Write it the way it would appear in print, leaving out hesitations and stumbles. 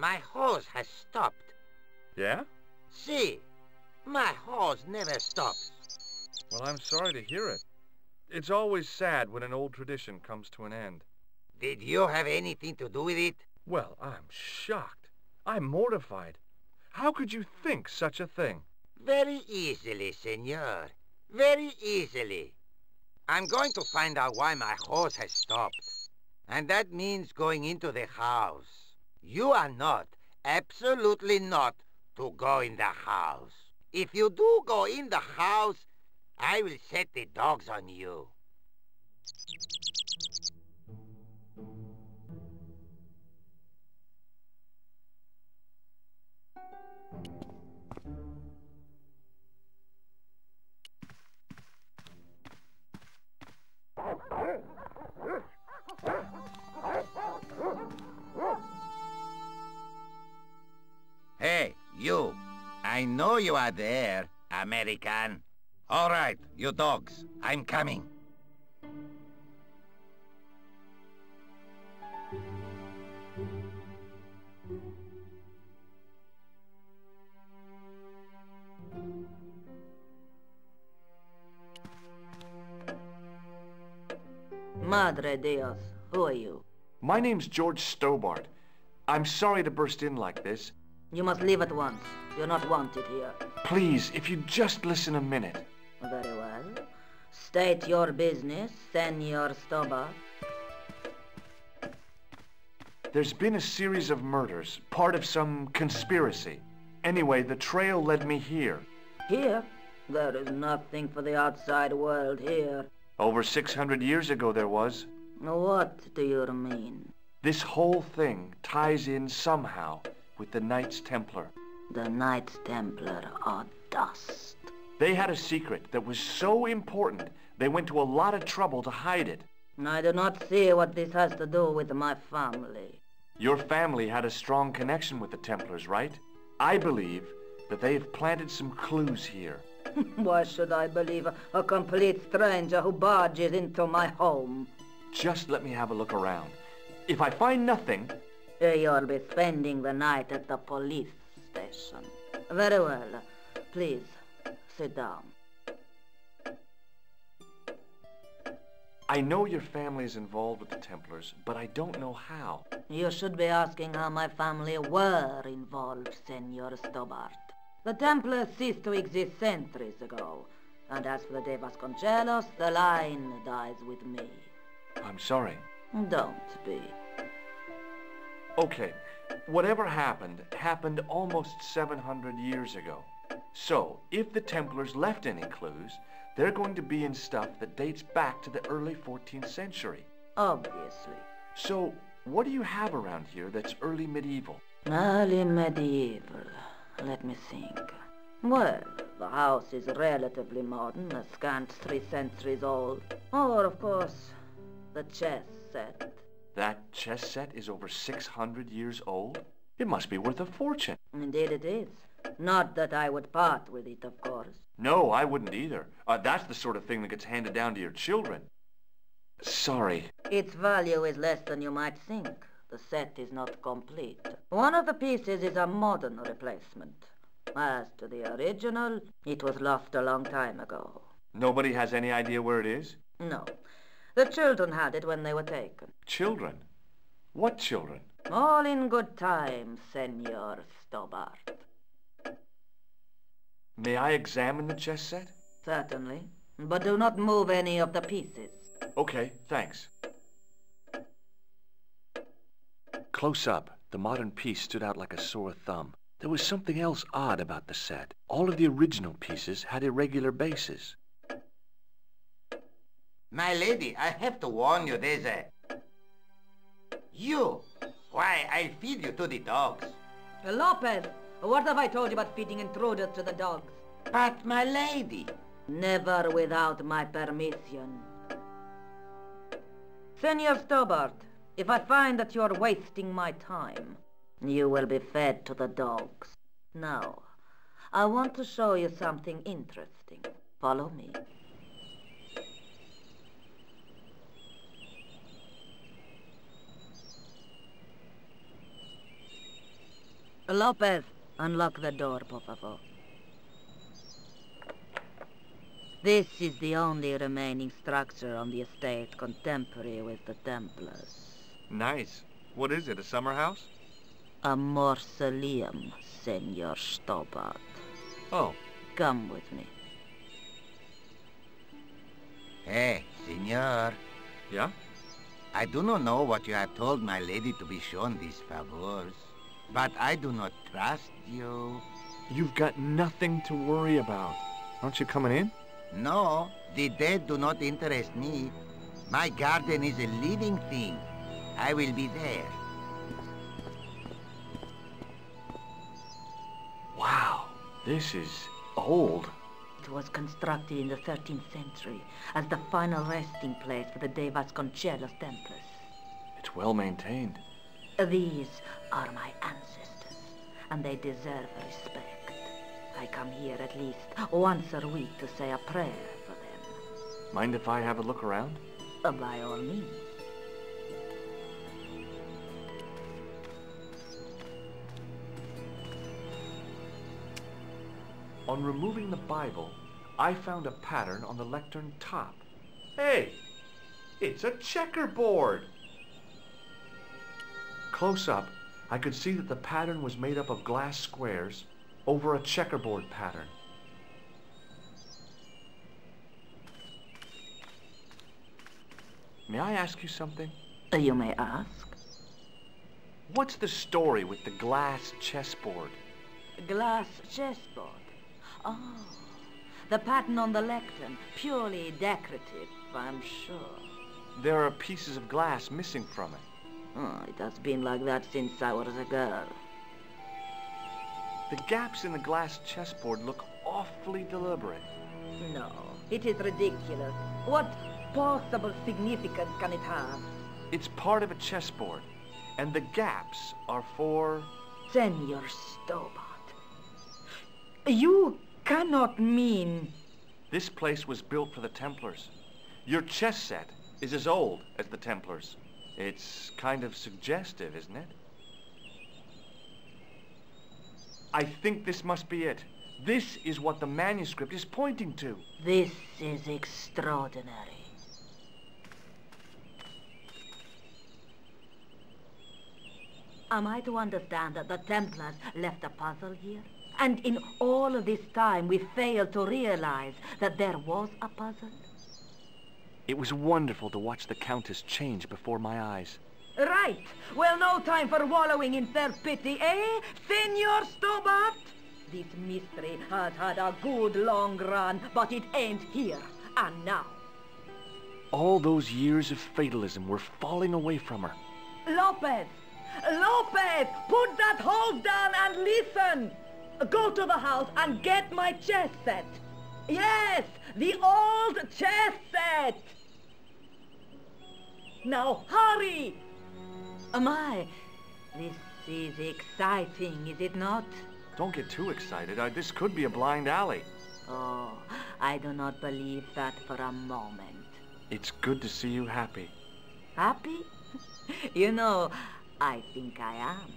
my hose has stopped. Yeah? See, my hose never stops. Well, I'm sorry to hear it. It's always sad when an old tradition comes to an end. Did you have anything to do with it? Well, I'm shocked. I'm mortified. How could you think such a thing? Very easily, senor. Very easily. I'm going to find out why my hose has stopped. And that means going into the house. You are not, absolutely not, to go in the house. If you do go in the house, I will set the dogs on you. Hey, you. I know you are there, American. All right, you dogs. I'm coming. Madre Dios, who are you? My name's George Stobart. I'm sorry to burst in like this. You must leave at once. You're not wanted here. Please, if you just listen a minute. Very well. State your business, Senor Stobart. There's been a series of murders, part of some conspiracy. Anyway, the trail led me here. Here? There is nothing for the outside world here. Over 600 years ago there was. What do you mean? This whole thing ties in somehow with the Knights Templar. The Knights Templar are dust. They had a secret that was so important, they went to a lot of trouble to hide it. I do not see what this has to do with my family. Your family had a strong connection with the Templars, right? I believe that they have planted some clues here. Why should I believe a complete stranger who barges into my home? Just let me have a look around. If I find nothing... You'll be spending the night at the police station. Very well. Please, sit down. I know your family is involved with the Templars, but I don't know how. You should be asking how my family were involved, Senor Stobart. The Templars ceased to exist centuries ago, and as for the De Vasconcelos, the line dies with me. I'm sorry. Don't be. Okay, whatever happened, happened almost 700 years ago. So, if the Templars left any clues, they're going to be in stuff that dates back to the early 14th century. Obviously. So, what do you have around here that's early medieval? Early medieval. Let me think. Well, the house is relatively modern, a scant 3 centuries old. Or, of course, the chess set. That chess set is over 600 years old? It must be worth a fortune. Indeed it is. Not that I would part with it, of course. No, I wouldn't either. That's the sort of thing that gets handed down to your children. Sorry. Its value is less than you might think. The set is not complete. One of the pieces is a modern replacement. As to the original, it was lost a long time ago. Nobody has any idea where it is? No. The children had it when they were taken. Children? What children? All in good time, Senor Stobart. May I examine the chess set? Certainly. But do not move any of the pieces. Okay, thanks. Close up, the modern piece stood out like a sore thumb. There was something else odd about the set. All of the original pieces had irregular bases. My lady, I have to warn you, there's a... You! Why, I'll feed you to the dogs. Lopez, what have I told you about feeding intruders to the dogs? But, my lady... Never without my permission. Senor Stobart, if I find that you're wasting my time, you will be fed to the dogs. Now, I want to show you something interesting. Follow me. Lopez, unlock the door, por favor. This is the only remaining structure on the estate contemporary with the Templars. Nice. What is it, a summer house? A mausoleum, Senor Stobart. Oh. Come with me. Hey, senor. Yeah? I do not know what you have told my lady to be shown these favors, but I do not trust you. You've got nothing to worry about. Aren't you coming in? No, the dead do not interest me. My garden is a living thing. I will be there. Wow, this is old. It was constructed in the 13th century as the final resting place for the De Vasconcelos Templars. It's well maintained. These are my ancestors, and they deserve respect. I come here at least once a week to say a prayer for them. Mind if I have a look around? By all means. On removing the Bible, I found a pattern on the lectern top. Hey! It's a checkerboard! Close up, I could see that the pattern was made up of glass squares over a checkerboard pattern. May I ask you something? You may ask. What's the story with the glass chessboard? Glass chessboard. Oh, the pattern on the lectern, purely decorative, I'm sure. There are pieces of glass missing from it. Oh, it has been like that since I was a girl. The gaps in the glass chessboard look awfully deliberate. No, it is ridiculous. What possible significance can it have? It's part of a chessboard, and the gaps are for... Senor Stobart, you cannot mean... This place was built for the Templars. Your chess set is as old as the Templars. It's kind of suggestive, isn't it? I think this must be it. This is what the manuscript is pointing to. This is extraordinary. Am I to understand that the Templars left a puzzle here? And in all of this time, we failed to realize that there was a puzzle? It was wonderful to watch the Countess change before my eyes. Right. Well, no time for wallowing in self-pity, eh, Senor Stobart? This mystery has had a good long run, but it ain't here and now. All those years of fatalism were falling away from her. Lopez! Lopez! Put that hose down and listen! Go to the house and get my chess set. Yes, the old chess set! Now, hurry! My, this is exciting, is it not? Don't get too excited. This could be a blind alley. Oh, I do not believe that for a moment. It's good to see you happy. Happy? You know, I think I am.